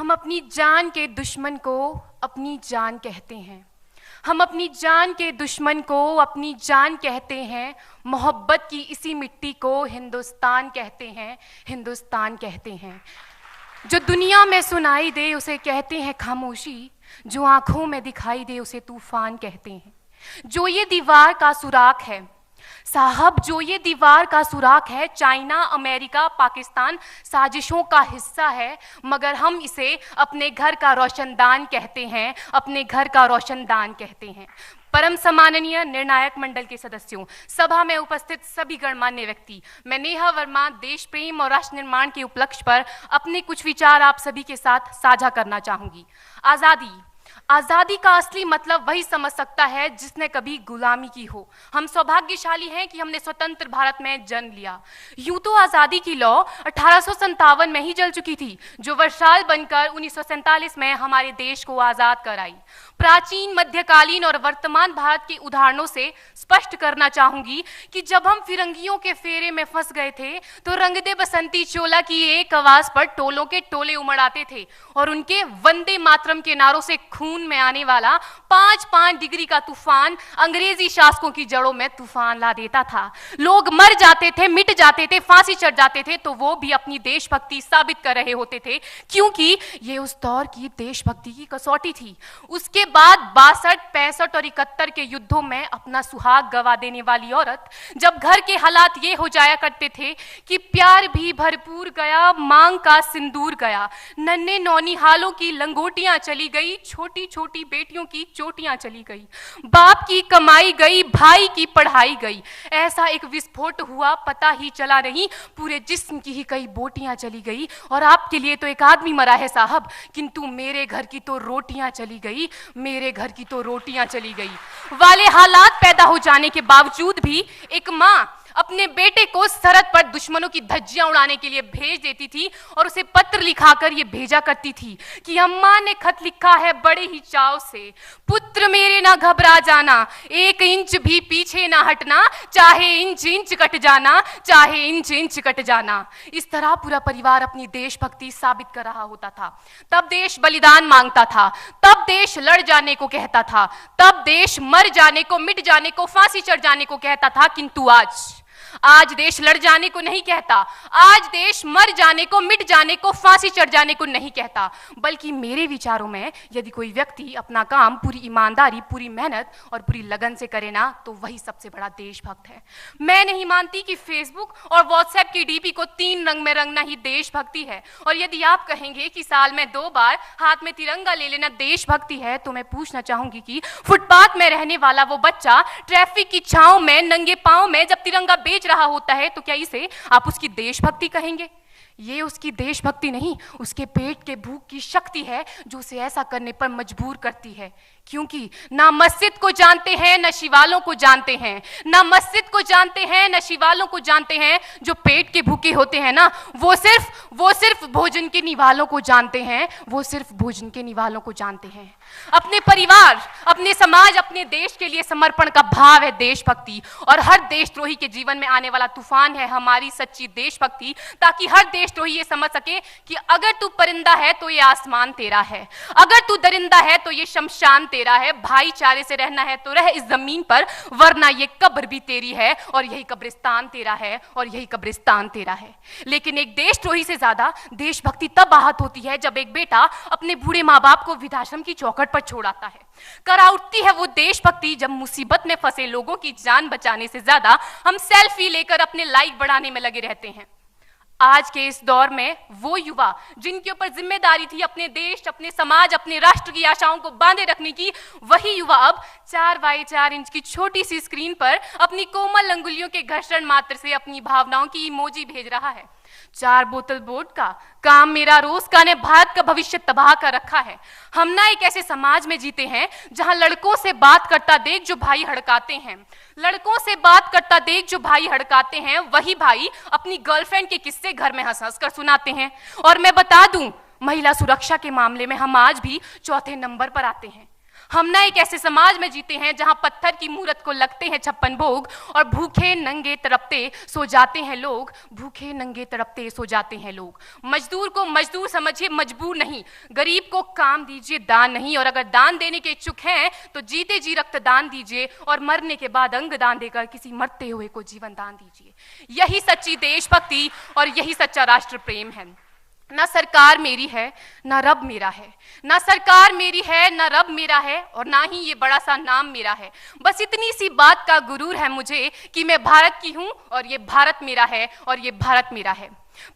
हम अपनी जान के दुश्मन को अपनी जान कहते हैं। हम अपनी जान के दुश्मन को अपनी जान कहते हैं। मोहब्बत की इसी मिट्टी को हिंदुस्तान कहते हैं, हिंदुस्तान कहते हैं। जो दुनिया में सुनाई दे उसे कहते हैं खामोशी, जो आंखों में दिखाई दे उसे तूफान कहते हैं। जो ये दीवार का सुराख है साहब, जो ये दीवार का सुराख है, चाइना, अमेरिका, पाकिस्तान साजिशों का हिस्सा है, मगर हम इसे अपने घर का रोशनदान कहते हैं, अपने घर का रोशनदान कहते हैं। परम सम्माननीय निर्णायक मंडल के सदस्यों, सभा में उपस्थित सभी गणमान्य व्यक्ति, मैं नेहा वर्मा देश प्रेम और राष्ट्र निर्माण के उपलक्ष्य पर अपने कुछ विचार आप सभी के साथ साझा करना चाहूंगी। आज़ादी का असली मतलब वही समझ सकता है जिसने कभी गुलामी की हो। हम सौभाग्यशाली हैं कि हमने स्वतंत्र भारत में जन्म लिया। यूं तो आज़ादी की लौ 1857 में ही जल चुकी थी, जो वर्षाल बनकर 1947 में हमारे देश को आज़ाद कराई। प्राचीन, मध्यकालीन और वर्तमान भारत के उदाहरणों से स्पष्ट करना चाहूंगी कि जब हम फिरंगियों के फेरे में फंस गए थे तो रंग दे बसंती चोला की एक आवाज पर टोलों के टोले उमड़ आते थे और उनके वंदे मातरम के नारों से खून में आने वाला 5-5 डिग्री का तूफान अंग्रेजी शासकों की जड़ों में तूफान ला देता था। लोग मर जाते थे, मिट जाते थे, फांसी चढ़ जाते थे, तो वो भी अपनी देशभक्ति साबित कर रहे होते थे, क्योंकि ये उस दौर की देशभक्ति की कसौटी थी। उसके बाद 62, 65 और 71 के युद्धों में अपना सुहाग गवा देने वाली औरत, जब घर के हालात ये हो जाया करते थे कि प्यार भी भरपूर गया, मांग का सिंदूर गया, नन्हे नौनिहालों की लंगोटियां चली गई, छोटी छोटी बेटियों की चोटियां चली गई, बाप की कमाई गई, भाई की पढ़ाई गई। ऐसा एक विस्फोट हुआ, पता ही चला नहीं, पूरे जिस्म की ही कई बोटियां चली गई। और आपके लिए तो एक आदमी मरा है साहब, किंतु मेरे घर की तो रोटियां चली गई, मेरे घर की तो रोटियां चली गई वाले हालात पैदा हो जाने के बावजूद भी एक माँ अपने बेटे को सरहद पर दुश्मनों की धज्जियां उड़ाने के लिए भेज देती थी और उसे पत्र लिखाकर ये भेजा करती थी कि अम्मा ने खत लिखा है बड़े ही चाव से, पुत्र मेरे ना घबरा जाना, 1 इंच भी पीछे ना हटना, चाहे इंच इंच कट जाना, चाहे इंच इंच कट जाना। इस तरह पूरा परिवार अपनी देशभक्ति साबित कर रहा होता था। तब देश बलिदान मांगता था, तब देश लड़ जाने को कहता था, तब देश मर जाने को, मिट जाने को, फांसी चढ़ जाने को कहता था। किंतु आज देश लड़ जाने को नहीं कहता, आज देश मर जाने को, मिट जाने को, फांसी चढ़ जाने को नहीं कहता, बल्कि मेरे विचारों में यदि कोई व्यक्ति अपना काम पूरी ईमानदारी, पूरी मेहनत और पूरी लगन से करे ना, तो वही सबसे बड़ा देशभक्त है। मैं नहीं मानती कि फेसबुक और व्हाट्सएप की डीपी को 3 रंग में रंगना ही देशभक्ति है। और यदि आप कहेंगे कि साल में 2 बार हाथ में तिरंगा ले लेना देशभक्ति है, तो मैं पूछना चाहूंगी कि फुटपाथ में रहने वाला वो बच्चा ट्रैफिक की छांव में नंगे पांव में जब तिरंगा बेच रहा होता है, तो क्या इसे आप उसकी देशभक्ति कहेंगे? ये उसकी देशभक्ति नहीं, उसके पेट के भूख की शक्ति है जो उसे ऐसा करने पर मजबूर करती है। क्योंकि ना मस्जिद को जानते हैं, ना शिवालों को जानते हैं, ना मस्जिद को जानते हैं, ना शिवालों को जानते हैं। जो पेट के भूखे होते हैं ना, वो सिर्फ भोजन के निवालों को जानते हैं, वो सिर्फ भोजन के निवालों को जानते हैं। अपने परिवार, अपने समाज, अपने देश के लिए समर्पण का भाव है देशभक्ति। और हर देशद्रोही के जीवन में आने वाला तूफान है हमारी सच्ची देशभक्ति, ताकि हर देशद्रोही ये समझ सके कि अगर तू परिंदा है तो ये आसमान तेरा है, अगर तू दरिंदा है तो ये शमशान तेरा है, भाईचारे से रहना है तो रह इस जमीन पर, वरना ये कब्र भी तेरी है और यही कब्रिस्तान तेरा है और यही कब्रिस्तान तेरा है। लेकिन एक देशद्रोही से ज्यादा देशभक्ति तब आहत होती है जब एक बेटा अपने बूढ़े माँ बाप को वृद्धाश्रम की चौखट पर छोड़ आता है। करा उठती है वो देशभक्ति जब मुसीबत में फंसे लोगों की जान बचाने से ज्यादा हम सेल्फी लेकर अपने लाइक बढ़ाने में लगे रहते हैं। आज के इस दौर में वो युवा जिनके ऊपर जिम्मेदारी थी अपने देश, अपने समाज, अपने राष्ट्र की आशाओं को बांधे रखने की, वही युवा अब 4x4 इंच की छोटी सी स्क्रीन पर अपनी कोमल अंगुलियों के घर्षण मात्र से अपनी भावनाओं की इमोजी भेज रहा है। 4 बोतल वोडका, काम मेरा रोज का ने भारत का भविष्य तबाह कर रखा है। हम ना एक ऐसे समाज में जीते हैं जहां लड़कों से बात करता देख जो भाई हड़काते हैं, लड़कों से बात करता देख जो भाई हड़काते हैं, वही भाई अपनी गर्लफ्रेंड के किस्से घर में हंस हंस कर सुनाते हैं। और मैं बता दूं, महिला सुरक्षा के मामले में हम आज भी 4थे नंबर पर आते हैं। हम ना एक ऐसे समाज में जीते हैं जहां पत्थर की मूरत को लगते हैं 56 भोग और भूखे नंगे तड़पते सो जाते हैं लोग, भूखे नंगे तड़पते सो जाते हैं लोग। मजदूर को मजदूर समझिए, मजबूर नहीं। गरीब को काम दीजिए, दान नहीं। और अगर दान देने के इच्छुक हैं तो जीते जी रक्तदान दीजिए और मरने के बाद अंग दान देकर किसी मरते हुए को जीवन दान दीजिए। यही सच्ची देशभक्ति और यही सच्चा राष्ट्र प्रेम है। ना सरकार मेरी है ना रब मेरा है, ना सरकार मेरी है ना रब मेरा है, और ना ही ये बड़ा सा नाम मेरा है। बस इतनी सी बात का गुरूर है मुझे कि मैं भारत की हूं और ये भारत मेरा है और ये भारत मेरा है।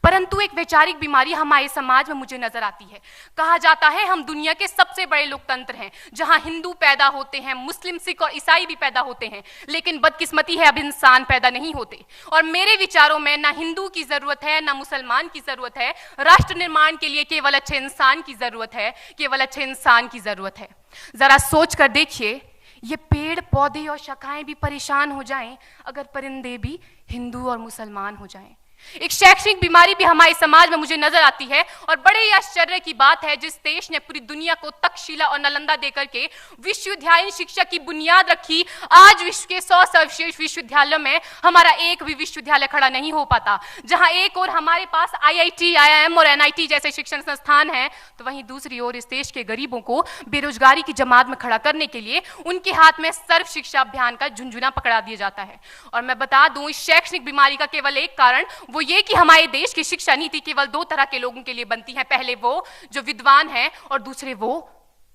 परंतु एक वैचारिक बीमारी हमारे समाज में मुझे नजर आती है। कहा जाता है हम दुनिया के सबसे बड़े लोकतंत्र हैं, जहां हिंदू पैदा होते हैं, मुस्लिम, सिख और ईसाई भी पैदा होते हैं, लेकिन बदकिस्मती है अब इंसान पैदा नहीं होते। और मेरे विचारों में ना हिंदू की जरूरत है ना मुसलमान की जरूरत है। राष्ट्र निर्माण के लिए केवल अच्छे इंसान की जरूरत है, केवल अच्छे इंसान की जरूरत है। जरा सोच कर देखिए, ये पेड़ पौधे और शाखाएं भी परेशान हो जाएं अगर परिंदे भी हिंदू और मुसलमान हो जाएं। एक शैक्षणिक बीमारी भी हमारे समाज में मुझे नजर आती है, और बड़े ही आश्चर्य की बात है जिस देश ने पूरी दुनिया को तक्षशिला और नालंदा देकर के विश्वविद्यालय शिक्षा की बुनियाद रखी, आज विश्व के 100 सर्वश्रेष्ठ विश्वविद्यालयों में हमारा एक भी विश्वविद्यालय खड़ा नहीं हो पाता। जहां एक और हमारे पास IIT, IIM और NIT जैसे शिक्षण संस्थान हैं, तो वहीं दूसरी ओर इस देश के गरीबों को बेरोजगारी की जमात में खड़ा करने के लिए उनके हाथ में सर्व शिक्षा अभियान का झुंझुना पकड़ा दिया जाता है। और मैं बता दूं, इस शैक्षणिक बीमारी का केवल एक कारण वो ये कि हमारे देश की शिक्षा नीति केवल 2 तरह के लोगों के लिए बनती है। पहले वो जो विद्वान हैं और दूसरे वो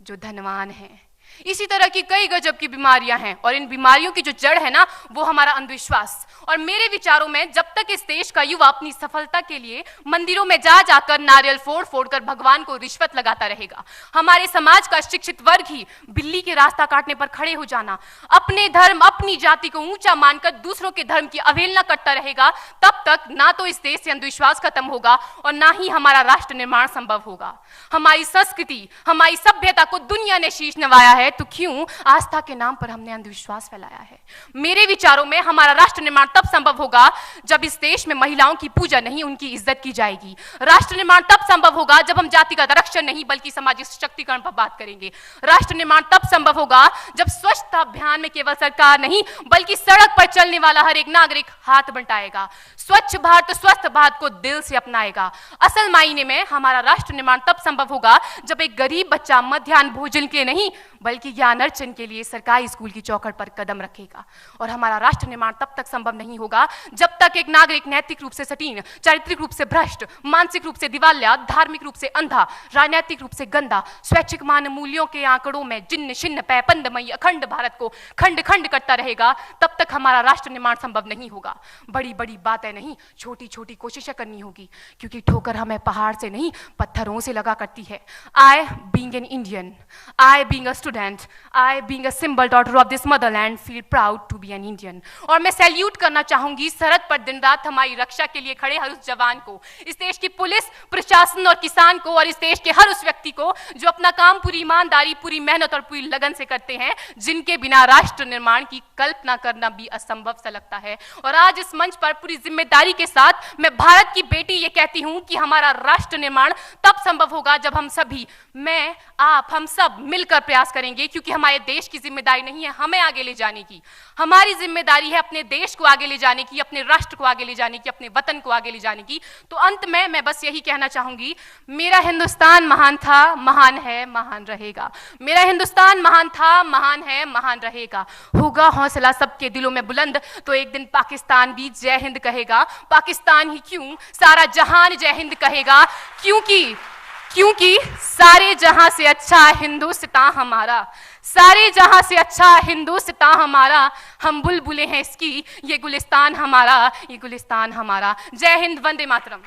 जो धनवान हैं। इसी तरह की कई गजब की बीमारियां हैं, और इन बीमारियों की जो जड़ है ना, वो हमारा अंधविश्वास। और मेरे विचारों में जब तक इस देश का युवा अपनी सफलता के लिए मंदिरों में जा जाकर नारियल फोड़ फोड़ कर भगवान को रिश्वत लगाता रहेगा, हमारे समाज का शिक्षित वर्ग ही बिल्ली के रास्ता काटने पर खड़े हो जाना, अपने धर्म अपनी जाति को ऊंचा मानकर दूसरों के धर्म की अवहेलना करता रहेगा, तब तक ना तो इस देश से अंधविश्वास खत्म होगा और ना ही हमारा राष्ट्र निर्माण संभव होगा। हमारी संस्कृति, हमारी सभ्यता को दुनिया ने शीश नवाया है, तो क्यों आस्था के नाम पर हमने अंधविश्वास फैलाया है? मेरे विचारों में हमारा राष्ट्र निर्माण तब संभव होगा जब इस देश में महिलाओं की पूजा नहीं, उनकी इज्जत की जाएगी। राष्ट्र निर्माण तब संभव होगा जब हम जातिगत आरक्षण नहीं बल्कि सामाजिक सशक्तिकरण पर बात करेंगे। राष्ट्र निर्माण तब संभव होगा जब स्वच्छता अभियान में केवल सरकार नहीं बल्कि सड़क पर चलने वाला हर एक नागरिक हाथ बंटाएगा, स्वच्छ भारत स्वस्थ भारत को दिल से अपनाएगा। असल मायने में हमारा राष्ट्र निर्माण तब संभव होगा जब एक गरीब बच्चा मध्याह्न भोजन के नहीं बल्कि ज्ञान अर्जन के लिए सरकारी स्कूल की चौखट पर कदम रखेगा। और हमारा राष्ट्र निर्माण तब तक संभव नहीं होगा जब तक एक नागरिक नैतिक रूप से सटीन, चारित्रिक रूप से भ्रष्ट, मानसिक रूप से दिवालिया, धार्मिक रूप से अंधा, राजनीतिक रूप से गंदा, स्वैच्छिक मान मूल्यों के आंकड़ों में जिन्न शिन्न पैपंदमयी अखंड भारत को खंड खंड करता रहेगा, तब तक हमारा राष्ट्र निर्माण संभव नहीं होगा। बड़ी बड़ी बातें नहीं, छोटी छोटी कोशिशें करनी होगी, क्योंकि ठोकर हमें पहाड़ से नहीं पत्थरों से लगा करती है। I being an Indian, I being a student, I being a symbol daughter of this motherland feel proud to be an Indian। और मैं सैल्यूट करना चाहूंगी सरहद पर दिन रात हमारी रक्षा के लिए खड़े हर उस जवान को, इस देश की पुलिस, प्रशासन और किसान को, और इस देश के हर उस व्यक्ति को जो अपना काम पूरी ईमानदारी, पूरी मेहनत और पूरी लगन से करते हैं, जिनके बिना राष्ट्र निर्माण की कल्पना करना भी असंभव सा लगता है। और आज इस मंच पर पूरी जिम्मेदारी के साथ मैं भारत की बेटी ये कहती हूं कि हमारा राष्ट्र निर्माण तब संभव होगा जब हम सभी, मैं, आप, हम सब मिलकर प्रयास करेंगे, क्योंकि हमारे देश की जिम्मेदारी नहीं है हमें आगे ले जाने की, हमारी जिम्मेदारी है अपने देश को आगे ले जाने की, अपने राष्ट्र को आगे ले जाने की, अपने वतन को आगे ले जाने की। तो अंत में मैं बस यही कहना चाहूंगी, मेरा हिंदुस्तान महान था, महान है, महान रहेगा। मेरा हिंदुस्तान महान था, महान है, महान रहेगा। होगा हौसला सबके दिलों में बुलंद तो एक दिन पाकिस्तान भी जय हिंद कहेगा। पाकिस्तान ही क्यों, सारा जहान जय हिंद कहेगा, क्योंकि सारे जहां से अच्छा हिंदुस्तान हमारा, सारे जहां से अच्छा हिंदुस्तान हमारा, हम बुलबुलें हैं इसकी, ये गुलिस्तान हमारा, ये गुलिस्तान हमारा। जय हिंद, वंदे मातरम।